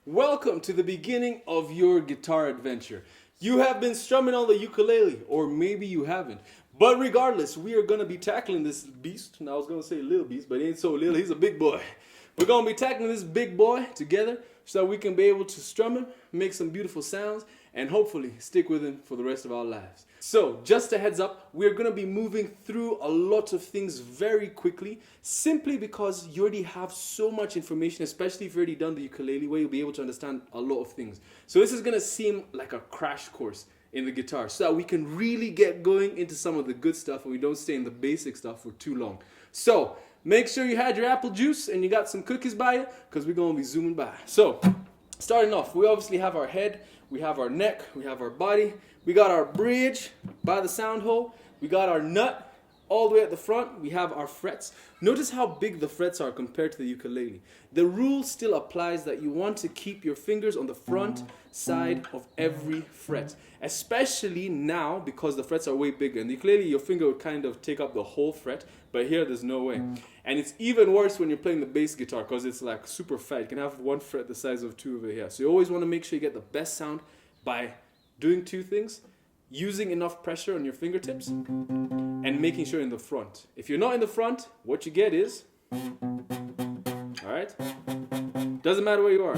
Welcome to the beginning of your guitar adventure. You have been strumming on the ukulele, or maybe you haven't. But regardless, we are going to be tackling this beast. Now I was going to say little beast, but he ain't so little, he's a big boy. We're going to be tackling this big boy together so we can be able to strum him, make some beautiful sounds, and hopefully stick with him for the rest of our lives. So, just a heads up, we're going to be moving through a lot of things very quickly, simply because you already have so much information, especially if you've already done the ukulele, where you'll be able to understand a lot of things. So this is going to seem like a crash course in the guitar, so that we can really get going into some of the good stuff and we don't stay in the basic stuff for too long. So, make sure you had your apple juice and you got some cookies by you, because we're going to be zooming by. So, starting off, we obviously have our head, we have our neck, we have our body, we got our bridge by the sound hole, we got our nut all the way at the front, we have our frets. Notice how big the frets are compared to the ukulele. The rule still applies that you want to keep your fingers on the front side of every fret, especially now because the frets are way bigger. In the ukulele, your finger would kind of take up the whole fret, but here there's no way. And it's even worse when you're playing the bass guitar because it's like super fat. You can have one fret the size of two over here. So you always want to make sure you get the best sound by doing two things: using enough pressure on your fingertips and making sure in the front. If you're not in the front, what you get is, alright? Doesn't matter where you are.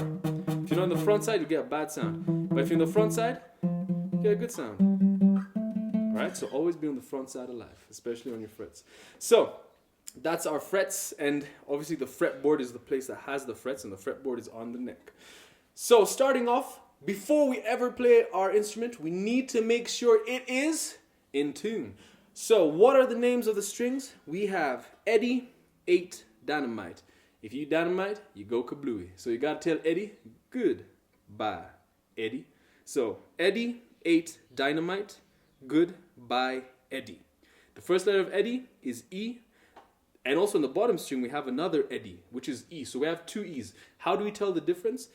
If you're not on the front side, you get a bad sound. But if you're on the front side, you get a good sound. Alright, so always be on the front side of life, especially on your frets. So, that's our frets, and obviously the fretboard is the place that has the frets, and the fretboard is on the neck. So, starting off, before we ever play our instrument, we need to make sure it is in tune. So, what are the names of the strings? We have Eddie, 8, Dynamite. If you Dynamite, you go kablooey. So you gotta tell Eddie, goodbye, Eddie. So, Eddie, 8, Dynamite, goodbye, Eddie. The first letter of Eddie is E. And also in the bottom string, we have another Eddie, which is E. So we have two E's. How do we tell the difference?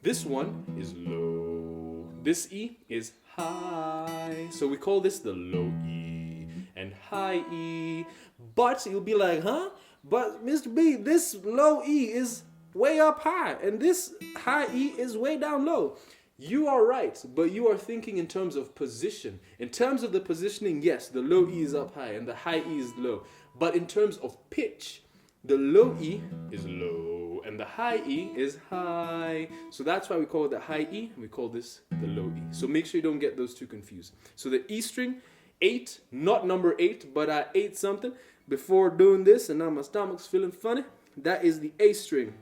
This one is low. This E is high. So we call this the low E and high E. But you'll be like, huh? But Mr. B, this low E is way up high and this high E is way down low. You are right, but you are thinking in terms of position. In terms of the positioning, yes, the low E is up high and the high E is low. But in terms of pitch, the low E is low and the high E is high. So that's why we call it the high E and we call this the low E. So make sure you don't get those two confused. So the E string, 8, not number 8, but I ate something before doing this and now my stomach's feeling funny. That is the A string.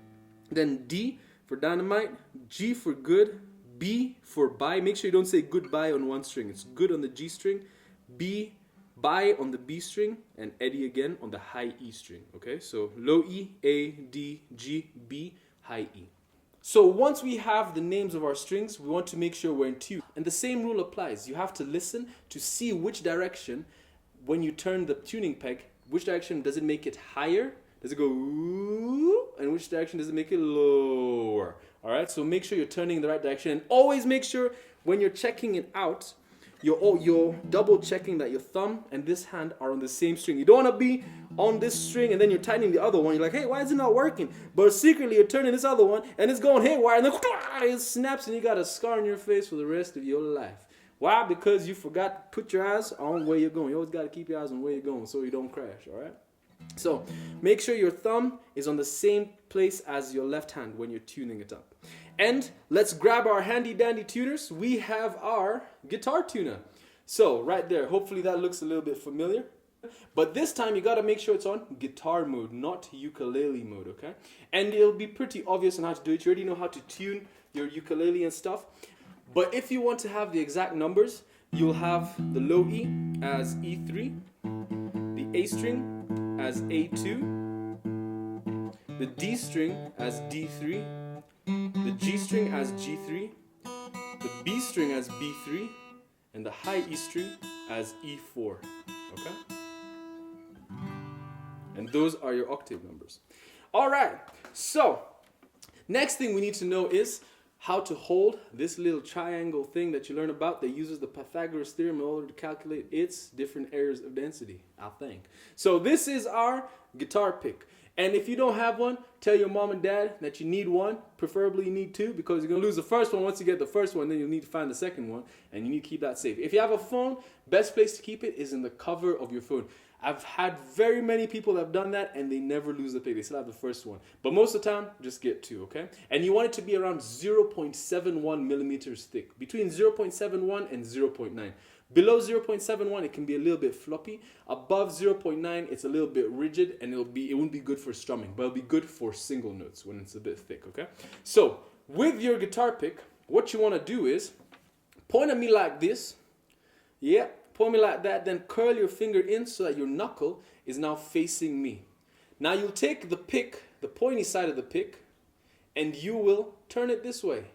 Then D for Dynamite, G for good, B for bye. Make sure you don't say goodbye on one string. It's good on the G string, B, bye on the B string, and Eddie again on the high E string. Okay, so low E, A, D, G, B, high E. So once we have the names of our strings, we want to make sure we're in tune. And the same rule applies. You have to listen to see which direction, when you turn the tuning peg, which direction does it make it higher? Does it go ooh? And which direction does it make it lower? Alright, so make sure you're turning in the right direction. And always make sure when you're checking it out, you're double checking that your thumb and this hand are on the same string. You don't want to be on this string and then you're tightening the other one. You're like, hey, why is it not working? But secretly you're turning this other one and it's going haywire and then it snaps and you got a scar on your face for the rest of your life. Why? Because you forgot to put your eyes on where you're going. You always got to keep your eyes on where you're going so you don't crash, all right? So make sure your thumb is on the same place as your left hand when you're tuning it up. And let's grab our handy dandy tuners. We have our guitar tuner. So right there, hopefully that looks a little bit familiar. But this time you gotta make sure it's on guitar mode, not ukulele mode, okay? And it'll be pretty obvious on how to do it. You already know how to tune your ukulele and stuff. But if you want to have the exact numbers, you'll have the low E as E3, the A string as A2, the D string as D3, the G string as G3, the B string as B3, and the high E string as E4, okay? And those are your octave numbers. All right, so next thing we need to know is how to hold this little triangle thing that you learn about that uses the Pythagoras theorem in order to calculate its different areas of density, I think. So this is our guitar pick. And if you don't have one, tell your mom and dad that you need one. Preferably you need two, because you're going to lose the first one. Once you get the first one, then you'll need to find the second one, and you need to keep that safe. If you have a phone, best place to keep it is in the cover of your phone. I've had very many people that have done that, and they never lose the pick. They still have the first one. But most of the time, just get two, okay? And you want it to be around 0.71 millimeters thick, between 0.71 and 0.9. Below 0.71, it can be a little bit floppy. Above 0.9, it's a little bit rigid, and it won't be good for strumming, but it'll be good for single notes when it's a bit thick, okay? So, with your guitar pick, what you want to do is point at me like this. Yeah, point me like that, then curl your finger in so that your knuckle is now facing me. Now you'll take the pick, the pointy side of the pick, and you will turn it this way.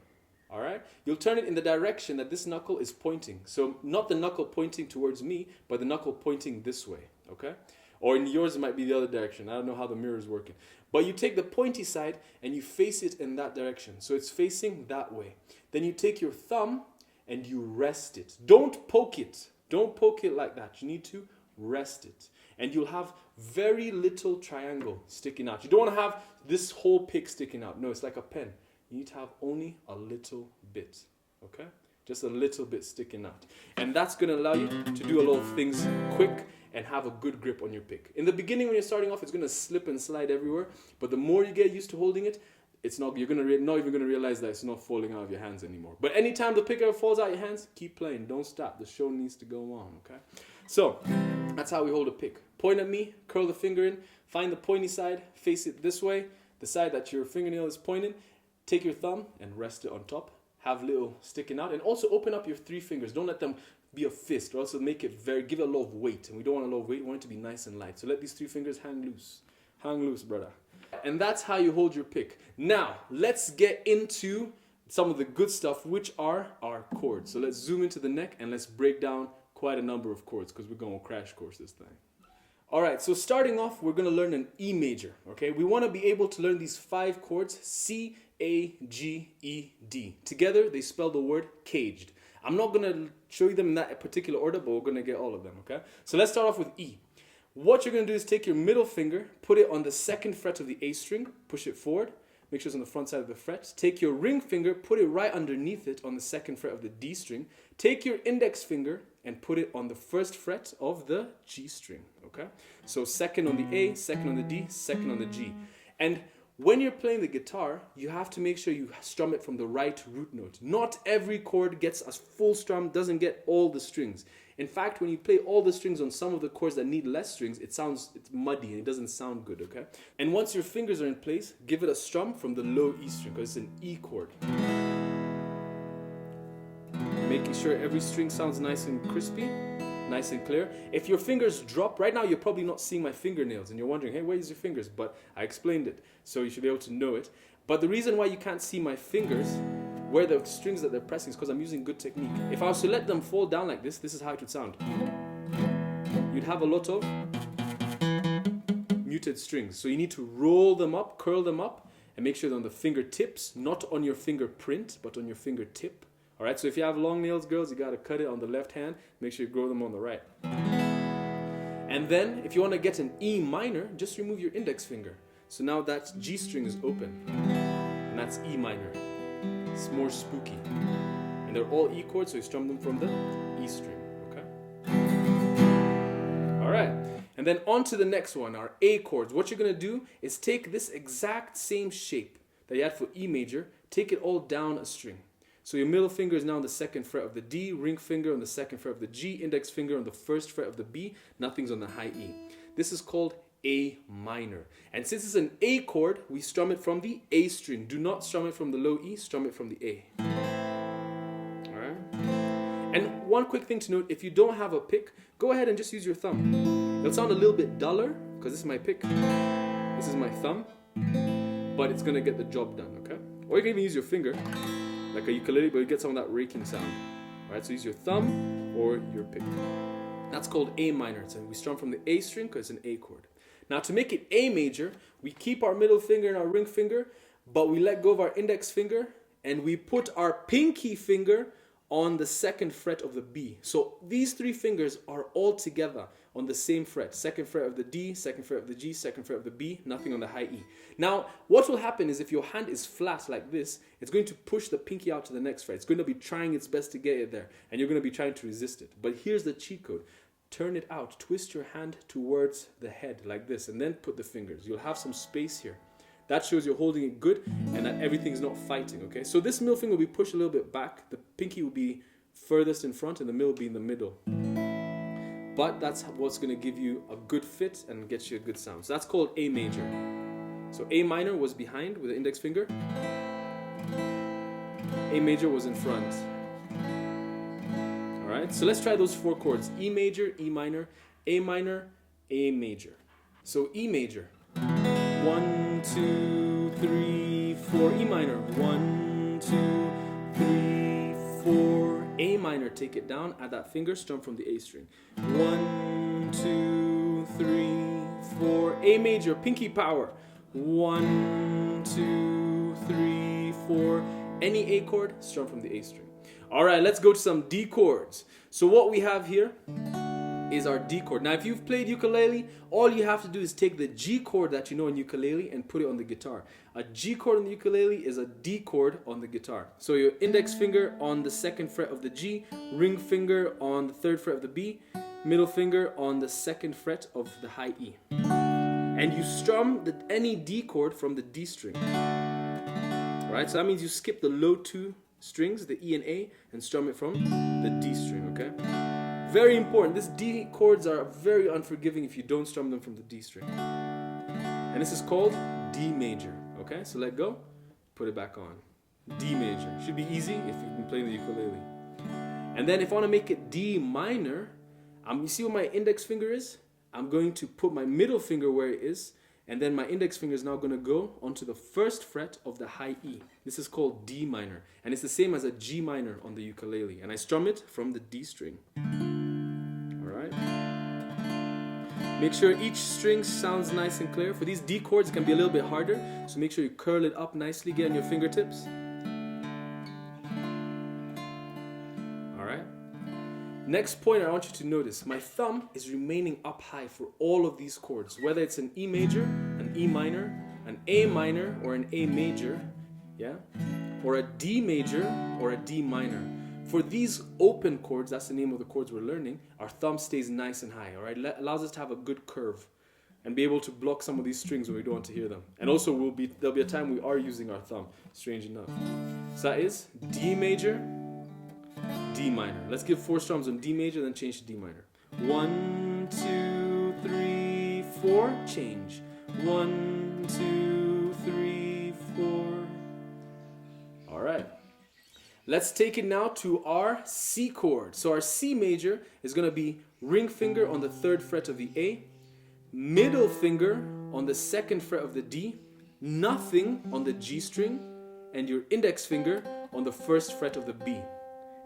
All right? You'll turn it in the direction that this knuckle is pointing. So not the knuckle pointing towards me, but the knuckle pointing this way, okay? Or in yours, it might be the other direction. I don't know how the mirror is working. But you take the pointy side and you face it in that direction. So it's facing that way. Then you take your thumb and you rest it. Don't poke it. Don't poke it like that. You need to rest it. And you'll have very little triangle sticking out. You don't want to have this whole pick sticking out. No, it's like a pen. You need to have only a little bit, okay? Just a little bit sticking out. And that's going to allow you to do a lot of things quick and have a good grip on your pick. In the beginning, when you're starting off, it's going to slip and slide everywhere. But the more you get used to holding it, you're not even going to realize that it's not falling out of your hands anymore. But anytime the pick ever falls out of your hands, keep playing. Don't stop. The show needs to go on, okay? So, that's how we hold a pick. Point at me, curl the finger in, find the pointy side, face it this way, the side that your fingernail is pointing. Take your thumb and rest it on top. Have little sticking out. And also open up your three fingers. Don't let them be a fist, or else it'll give it a lot of weight. And we don't want a lot of weight. We want it to be nice and light. So let these three fingers hang loose. Hang loose, brother. And that's how you hold your pick. Now, let's get into some of the good stuff, which are our chords. So let's zoom into the neck and let's break down quite a number of chords, because we're going to crash course this thing. All right, so starting off, we're going to learn an E major, okay? We want to be able to learn these 5 chords, C, A, G, E, D. Together, they spell the word caged. I'm not going to show you them in that particular order, but we're going to get all of them, okay? So let's start off with E. What you're going to do is take your middle finger, put it on the 2nd fret of the A string, push it forward, make sure it's on the front side of the fret. Take your ring finger, put it right underneath it on the 2nd fret of the D string. Take your index finger and put it on the 1st fret of the G string, okay? So 2nd on the A, 2nd on the D, 2nd on the G. And when you're playing the guitar, you have to make sure you strum it from the right root note. Not every chord gets a full strum, doesn't get all the strings. In fact, when you play all the strings on some of the chords that need less strings, it's muddy and it doesn't sound good, okay? And once your fingers are in place, give it a strum from the low E string, because it's an E chord. Making sure every string sounds nice and crispy, nice and clear. If your fingers drop, right now you're probably not seeing my fingernails and you're wondering, hey, where's your fingers? But I explained it, so you should be able to know it. But the reason why you can't see my fingers, where the strings that they're pressing, is because I'm using good technique. If I was to let them fall down like this is how it would sound. You'd have a lot of muted strings. So you need to roll them up, curl them up, and make sure they're on the fingertips, not on your fingerprint, but on your fingertip. All right, so if you have long nails, girls, you got to cut it on the left hand. Make sure you grow them on the right. And then, if you want to get an E minor, just remove your index finger. So now that G string is open, and that's E minor. It's more spooky. And they're all E chords, so you strum them from the E string, okay? All right, and then on to the next one, our A chords. What you're going to do is take this exact same shape that you had for E major, take it all down a string. So your middle finger is now on the 2nd fret of the D, ring finger on the 2nd fret of the G, index finger on the 1st fret of the B, nothing's on the high E. This is called A minor. And since it's an A chord, we strum it from the A string. Do not strum it from the low E, strum it from the A. Alright? And one quick thing to note, if you don't have a pick, go ahead and just use your thumb. It'll sound a little bit duller, because this is my pick. This is my thumb. But it's going to get the job done, okay? Or you can even use your finger, like a ukulele, but you get some of that raking sound. Alright, so use your thumb or your pick. That's called A minor. So we strum from the A string because it's an A chord. Now to make it A major, we keep our middle finger and our ring finger, but we let go of our index finger and we put our pinky finger on the 2nd fret of the B. So these 3 fingers are all together on the same fret. Second fret of the D, second fret of the G, second fret of the B, nothing on the high E. Now, what will happen is if your hand is flat like this, it's going to push the pinky out to the next fret. It's going to be trying its best to get it there, and you're going to be trying to resist it. But here's the cheat code. Turn it out. Twist your hand towards the head like this, and then put the fingers. You'll have some space here. That shows you're holding it good and that everything's not fighting, okay? So this middle finger will be pushed a little bit back. The pinky will be furthest in front and the middle will be in the middle. But that's what's going to give you a good fit and get you a good sound. So that's called A major. So A minor was behind with the index finger. A major was in front. All right, so let's try those 4 chords. E major, E minor, A minor, A major. So E major. 1, 2, 3, 4. E minor. 1, 2, 3, 4. A minor. Take it down. Add that finger. Strum from the A string. 1, 2, 3, 4. A major. Pinky power. 1, 2, 3, 4. Any A chord. Strum from the A string. All right. Let's go to some D chords. So what we have here is our D chord. Now if you've played ukulele, all you have to do is take the G chord that you know in ukulele and put it on the guitar. A G chord on the ukulele is a D chord on the guitar. So your index finger on the 2nd fret of the G, ring finger on the 3rd fret of the B, middle finger on the 2nd fret of the high E. And you strum any D chord from the D string. Alright, so that means you skip the low 2 strings, the E and A, and strum it from the D string, okay? Very important. These D chords are very unforgiving if you don't strum them from the D string. And this is called D major. Okay, so let go. Put it back on. D major. Should be easy if you've been playing the ukulele. And then if I want to make it D minor, you see where my index finger is? I'm going to put my middle finger where it is, and then my index finger is now going to go onto the 1st fret of the high E. This is called D minor. And it's the same as a G minor on the ukulele. And I strum it from the D string. Make sure each string sounds nice and clear. For these D chords, it can be a little bit harder, so make sure you curl it up nicely, get on your fingertips. Alright. Next point I want you to notice, my thumb is remaining up high for all of these chords, whether it's an E major, an E minor, an A minor, or an A major, yeah, or a D major, or a D minor. For these open chords, that's the name of the chords we're learning, our thumb stays nice and high, all right? Allows us to have a good curve and be able to block some of these strings when we don't want to hear them. And also, there'll be a time we are using our thumb, strange enough. So that is D major, D minor. Let's give 4 strums on D major, then change to D minor. 1, 2, 3, 4, change. 1, 2, 3, 4. All right. Let's take it now to our C chord. So our C major is going to be ring finger on the 3rd fret of the A, middle finger on the 2nd fret of the D, nothing on the G string, and your index finger on the 1st fret of the B,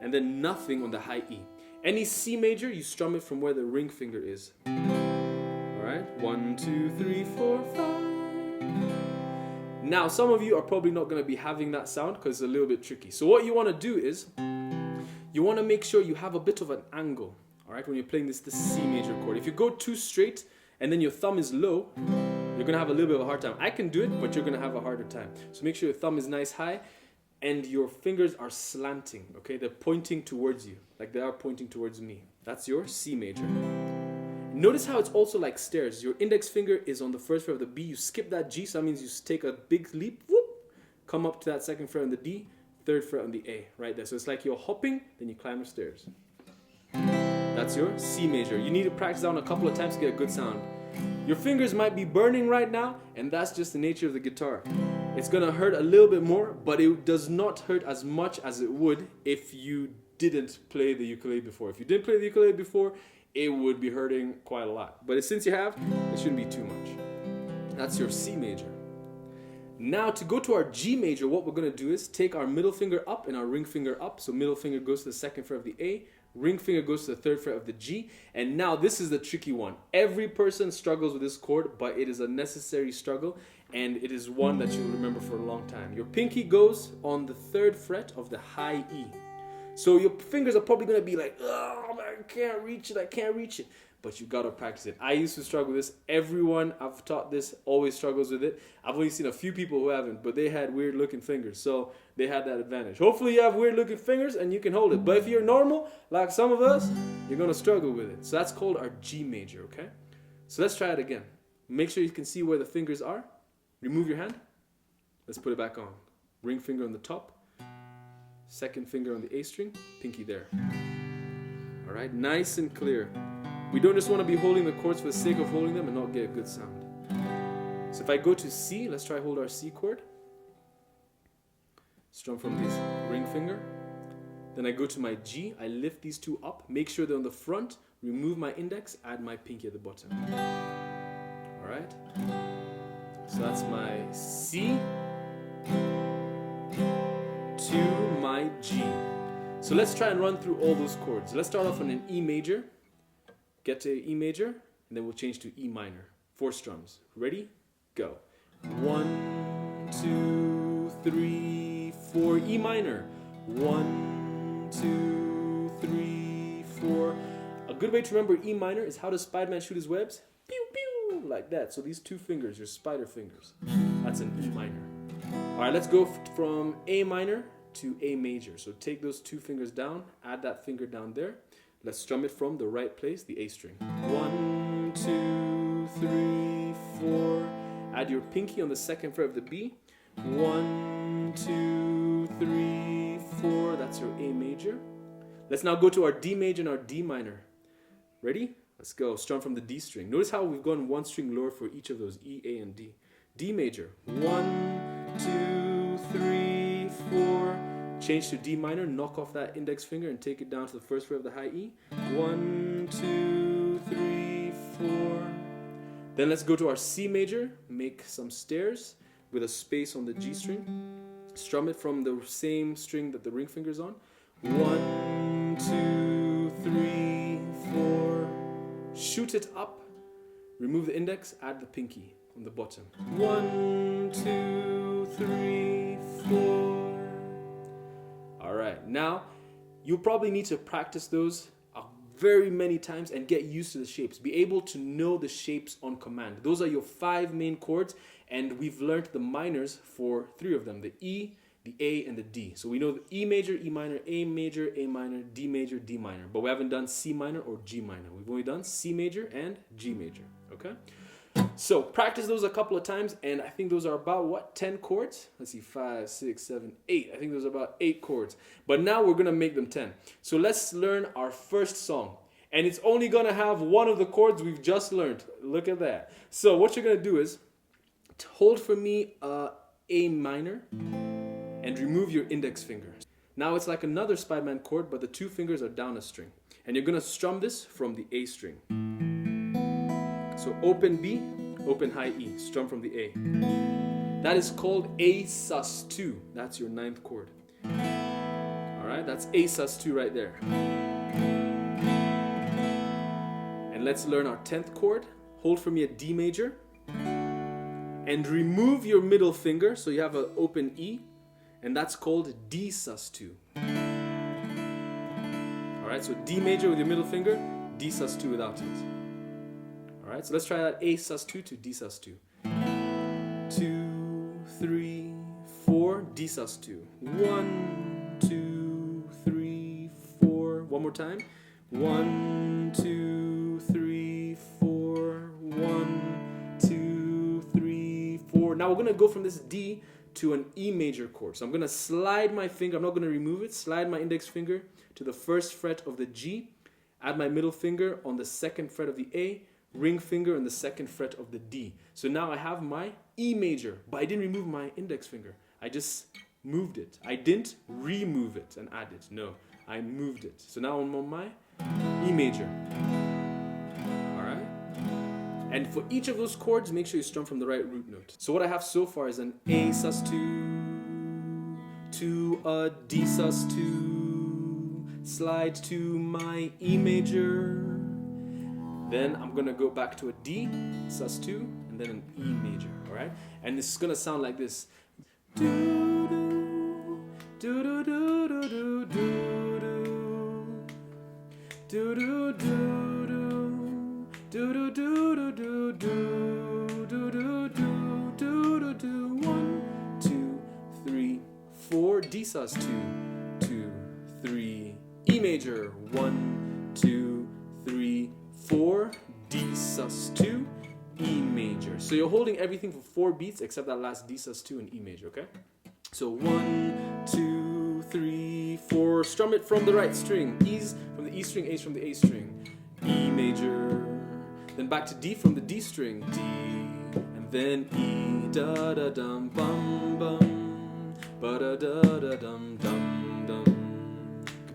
and then nothing on the high E. Any C major, you strum it from where the ring finger is. Alright, 1, 2, 3, 4, 5. Now, some of you are probably not going to be having that sound because it's a little bit tricky. So what you want to do is, you want to make sure you have a bit of an angle, all right, when you're playing this C major chord. If you go too straight and then your thumb is low, you're going to have a little bit of a hard time. I can do it, but you're going to have a harder time. So make sure your thumb is nice high and your fingers are slanting, okay? They're pointing towards you, like they are pointing towards me. That's your C major. Notice how it's also like stairs. Your index finger is on the 1st fret of the B. You skip that G, so that means you take a big leap, whoop, come up to that 2nd fret on the D, 3rd fret on the A, right there. So it's like you're hopping, then you climb the stairs. That's your C major. You need to practice down a couple of times to get a good sound. Your fingers might be burning right now, and that's just the nature of the guitar. It's gonna hurt a little bit more, but it does not hurt as much as it would if you didn't play the ukulele before. If you didn't play the ukulele before, it would be hurting quite a lot. But since you have, it shouldn't be too much. That's your C major. Now to go to our G major, what we're going to do is take our middle finger up and our ring finger up. So middle finger goes to the 2nd fret of the A, ring finger goes to the 3rd fret of the G. And now this is the tricky one. Every person struggles with this chord, but it is a necessary struggle. And it is one that you'll remember for a long time. Your pinky goes on the 3rd fret of the high E. So your fingers are probably going to be like, oh, I can't reach it. but you gotta practice it. I used to struggle with this. Everyone I've taught this always struggles with it. I've only seen a few people who haven't, but they had weird looking fingers, so they had that advantage. Hopefully you have weird looking fingers and you can hold it. But if you're normal, like some of us, you're gonna struggle with it. So that's called our G major, okay? So let's try it again. Make sure you can see where the fingers are. Remove your hand. Let's put it back on. Ring finger on the top. Second finger on the A string. Pinky there. All right, nice and clear. We don't just want to be holding the chords for the sake of holding them and not get a good sound. So if I go to C, let's try hold our C chord. Strum from this ring finger. Then I go to my G, I lift these two up, make sure they're on the front, remove my index, add my pinky at the bottom. All right? So that's my C to my G. So let's try and run through all those chords. Let's start off on an E major, get to E major, and then we'll change to E minor. 4 strums. Ready? Go. 1, 2, 3, 4. E minor. 1, 2, 3, 4. A good way to remember E minor is how does Spider-Man shoot his webs? Pew, pew, like that. So these 2 fingers, your spider fingers. That's an E minor. All right, let's go from A minor to A major. So take those 2 fingers down, add that finger down there. Let's strum it from the right place, the A string. 1, 2, 3, 4. Add your pinky on the second fret of the B. 1, 2, 3, 4. That's your A major. Let's now go to our D major and our D minor. Ready? Let's go. Strum from the D string. Notice how we've gone 1 string lower for each of those, E, A, and D. D major. 1, 2, 3, 4. Change to D minor. Knock off that index finger and take it down to the first fret of the high E. 1, 2, 3, 4. Then let's go to our C major. Make some stairs with a space on the G string. Strum it from the same string that the ring finger's on. 1, 2, 3, 4. Shoot it up. Remove the index. Add the pinky on the bottom. 1, 2, 3, 4. All right. Now, you'll probably need to practice those very many times and get used to the shapes. Be able to know the shapes on command. Those are your 5 main chords, and we've learned the minors for 3 of them, the E, the A, and the D. So we know the E major, E minor, A major, A minor, D major, D minor, but we haven't done C minor or G minor. We've only done C major and G major, okay? So practice those a couple of times, and I think those are about, what, 10 chords? Let's see, 5, 6, 7, 8. I think those are about 8 chords. But now we're going to make them 10. So let's learn our first song. And it's only going to have one of the chords we've just learned. Look at that. So what you're going to do is hold for me A minor and remove your index finger. Now it's like another Spider-Man chord, but the 2 fingers are down a string. And you're going to strum this from the A string. So open B, open high E, strum from the A. That is called A sus2. That's your 9th chord. All right, that's A sus2 right there. And let's learn our 10th chord. Hold for me a D major. And remove your middle finger, so you have an open E. And that's called D sus2. All right, so D major with your middle finger, D sus2 without it. Alright, so let's try that A sus2 to D sus2. 2, 3, 4, D sus2. 1, 2, 3, 4. One more time. 1, 2, 3, 4. 1, 2, 3, 4. Now we're going to go from this D to an E major chord. So I'm going to slide my finger, I'm not going to remove it, slide my index finger to the 1st fret of the G, add my middle finger on the 2nd fret of the A, ring finger on the 2nd fret of the D. So now I have my E major, but I didn't remove my index finger. I just moved it. I didn't remove it and add it. No, I moved it. So now I'm on my E major. All right? And for each of those chords, make sure you strum from the right root note. So what I have so far is an A sus2 to a D sus2, slide to my E major. Then I'm going to go back to a D, sus2, and then an E major, all right? And this is going to sound like this. Do do do do do do do do do do do Do do do do do do do do do do do do. 1, 2, 3, 4. D sus 2, 2, 3. E major. 1, 2, 3, 4. D sus 2. E major. So you're holding everything for 4 beats except that last D sus 2 and E major, okay? So 1, 2, 3, 4. Strum it from the right string. E's from the E string, A's from the A string. E major. Then back to D from the D string. D. And then E. Da da dum bum bum. Ba da da da dum dum dum.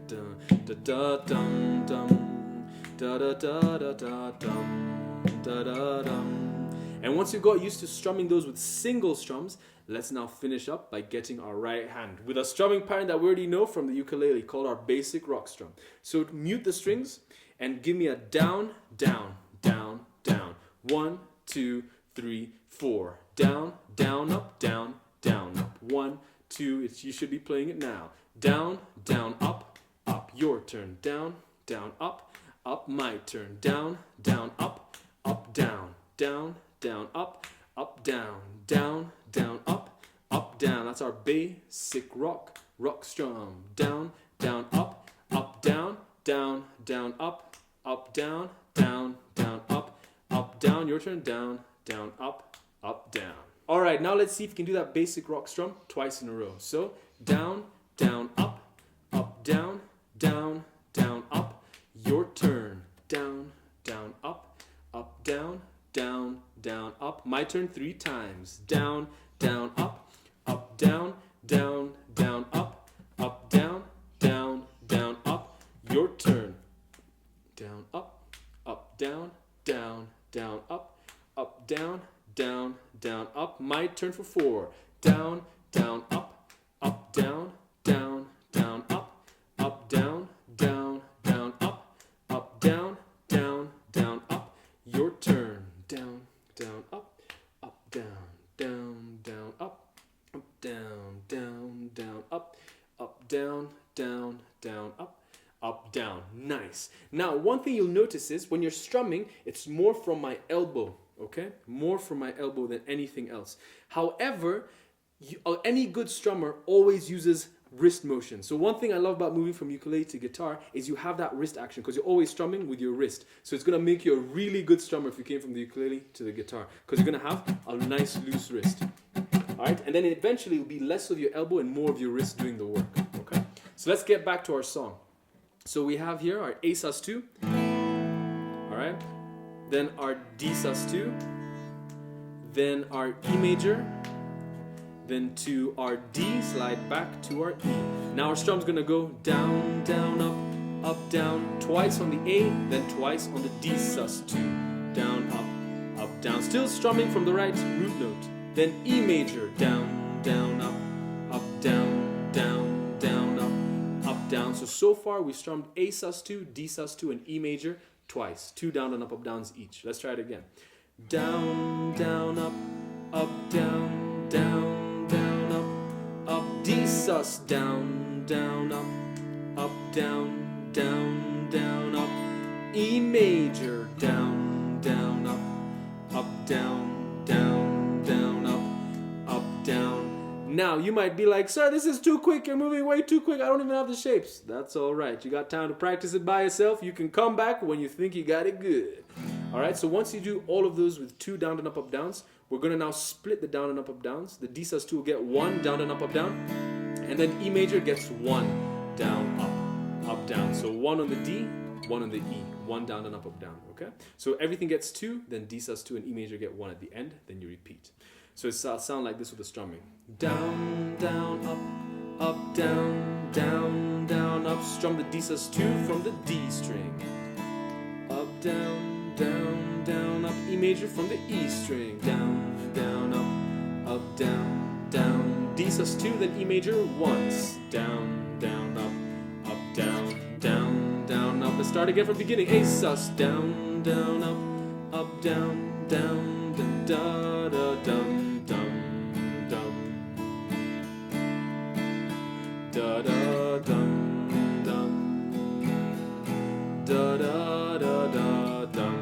Da da dum dum. Da da da da da dum. Da da dum. And once you got used to strumming those with single strums, let's now finish up by getting our right hand with a strumming pattern that we already know from the ukulele called our basic rock strum. So mute the strings and give me a down, down, down, down. 1, 2, 3, 4. Down, down, up, down, down, up. 1, 2, you should be playing it now. Down, down, up, up. Your turn. Down, down, up, up. My turn. Down, down, up, down, down, down, up, down, down, down, up, down. That's our basic rock strum. Down, down, up, down, down, down, up, down, down, down, up, down. Your turn. Down, down, up, down. All right, now let's see if you can do that basic rock strum twice in a row. So down, down, up, down, down, down, up. Your turn. Down, down, up, down, down, down, up. My turn 3 times. Down, down, up, down, down, down, up, down, down, down, up. Your turn. Down, up, down, down, down, up, down, down, down, up. My turn for 4. Down, down, up, down, down, down, up, down, down, down, up, down, down, down, up. Your turn. Down, down, up, down, down, down, up, down, down, down, up, down, down, down, up, down. Nice. Now, one thing you'll notice is when you're strumming, it's more from my elbow, okay? More from my elbow than anything else. However, any good strummer always uses wrist motion. So one thing I love about moving from ukulele to guitar is you have that wrist action because you're always strumming with your wrist. So it's going to make you a really good strummer if you came from the ukulele to the guitar because you're going to have a nice loose wrist. All right? And then eventually it'll be less of your elbow and more of your wrist doing the work. Okay? So let's get back to our song. So we have here our A sus 2. All right? Then our D sus 2. Then our E major. Then to our D, slide back to our E. Now our strum's gonna go down, down, up, down, twice on the A, then twice on the D sus 2. Down, up, down. Still strumming from the right root note. Then E major, down, down, up, down, down, down, up, down. So far we strummed A sus 2, D sus 2, and E major twice. 2 down and up downs each. Let's try it again. Down, down, up, down, down, down, up, D sus, down, down, up, down, down, down, up, E major, down, down, up, down, down, down, up, down. Now, you might be like, sir, this is too quick, you're moving way too quick, I don't even have the shapes. That's all right, you got time to practice it by yourself, you can come back when you think you got it good. All right, so once you do all of those with 2 down and up downs, we're going to now split the down and up downs. The D sus 2 will get 1 down and up down, and then E major gets 1 down, up, down. So 1 on the D, 1 on the E, 1 down and up down, okay? So everything gets 2, then D sus 2 and E major get 1 at the end, then you repeat. So it'll sound like this with the strumming. Down, down, up, down, down, down, up. Strum the D sus 2 from the D string. Up, down, down, down, up. E major from the E string. Down, down, up, down, down. D sus 2, then E major once. Down, down, up, down, down, down, up. Let's start again from the beginning. A sus, down, down, up, down, down, down, da, da, dum, dum, dum. Da, da, dum, dum. Da, da, da, da, dum.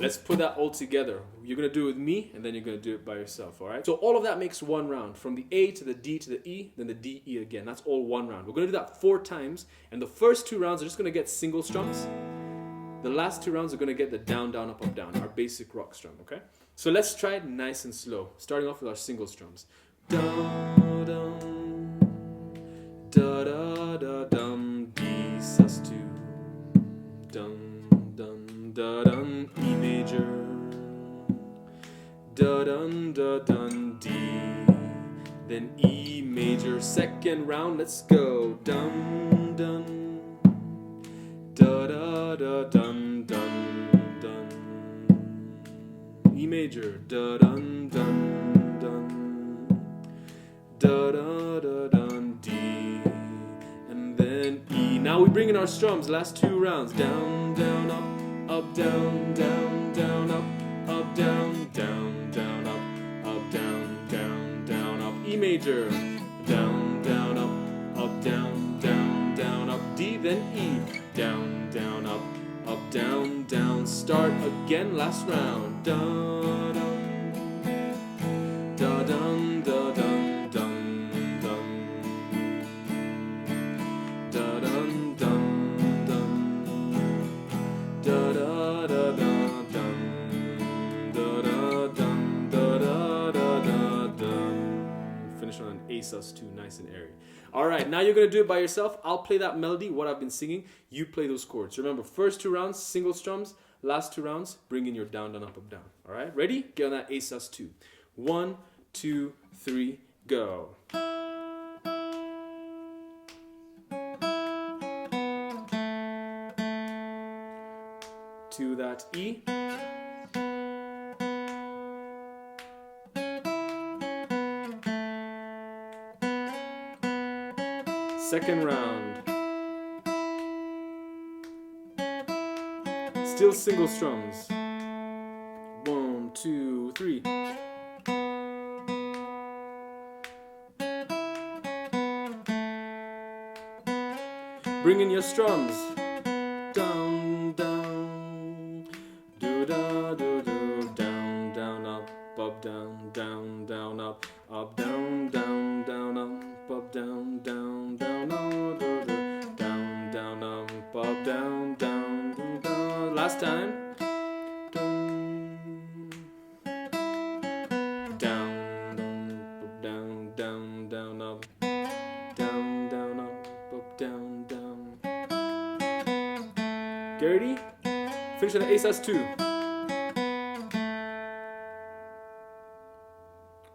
let's put that all together. You're going to do it with me, and then you're going to do it by yourself, all right? So all of that makes one round. From the A to the D to the E, then the D, E again. That's all one round. We're going to do that 4 times, and the first 2 rounds are just going to get single strums. The last 2 rounds are going to get the down, down, up, down, our basic rock strum, okay? So let's try it nice and slow, starting off with our single strums. Dum, dum, da, da, da, dum, D, sus2. Dum, dum, da, dum, E major. Da, dum, da, dum, D. Then E major. Second round, let's go. Dum, dum, da, da, da, dum, dum, dum. E major. Da, dum, dum, dum. Da, da, da, dum, D. And then E. Now we bring in our strums. Last 2 rounds. Down, down, up, down, down, down, up, down, down, down, up, down, down, down, up. E major. Down, down, up, down, down, down, up. D, then E. Down, down, up, down, down. Start again, last round. Da, dum, da, dum, da, dum, dum, dum. Da, dum, dum, dum. Da, da, da, da, dum. Da, da, dum, da, da, da, da, dum. Finish on an A sus2, nice and airy. Alright, now you're going to do it by yourself. I'll play that melody, what I've been singing. You play those chords. Remember, first 2 rounds, single strums. Last 2 rounds, bring in your down, down, up, down. Alright, ready? Get on that A sus2. 1, 2, 3, go. To that E. Second round. Still single strums. 1, 2, 3. Bring in your strums. Down, down. Do da do do. Down, down, up, down, down, down, up, down, down, down, up, down, down, down, up, down, down, up, down, down, down. Last time. Down, down, down, down, up, down, down, up, down, down. Get ready? Finish on the A sus2.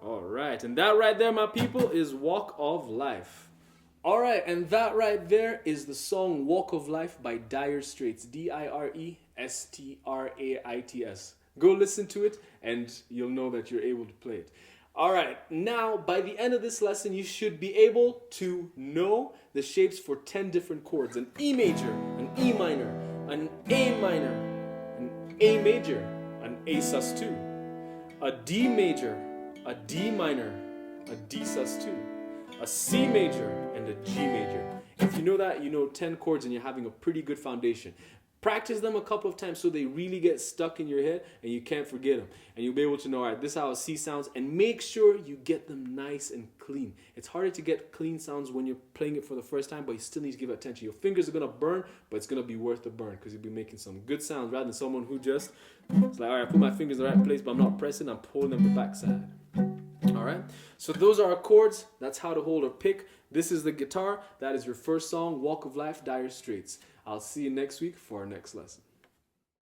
Alright, and that right there, my people, is Walk of Life. Alright, and that right there is the song Walk of Life by Dire Straits. Direstraits. Go listen to it and you'll know that you're able to play it. Alright, now by the end of this lesson you should be able to know the shapes for 10 different chords. An E major, an E minor, an A minor, an A major, an A sus2, a D major, a D minor, a D sus2, a C major, and a G major. If you know that, you know 10 chords and you're having a pretty good foundation. Practice them a couple of times so they really get stuck in your head and you can't forget them. And you'll be able to know, all right, this is how a C sounds, and make sure you get them nice and clean. It's harder to get clean sounds when you're playing it for the first time, but you still need to give it attention. Your fingers are going to burn, but it's going to be worth the burn because you'll be making some good sounds rather than someone who just, it's like, all right, I put my fingers in the right place, but I'm not pressing, I'm pulling them the backside. Alright, so those are our chords. That's how to hold or pick. This is the guitar. That is your first song, Walk of Life, Dire Straits. I'll see you next week for our next lesson.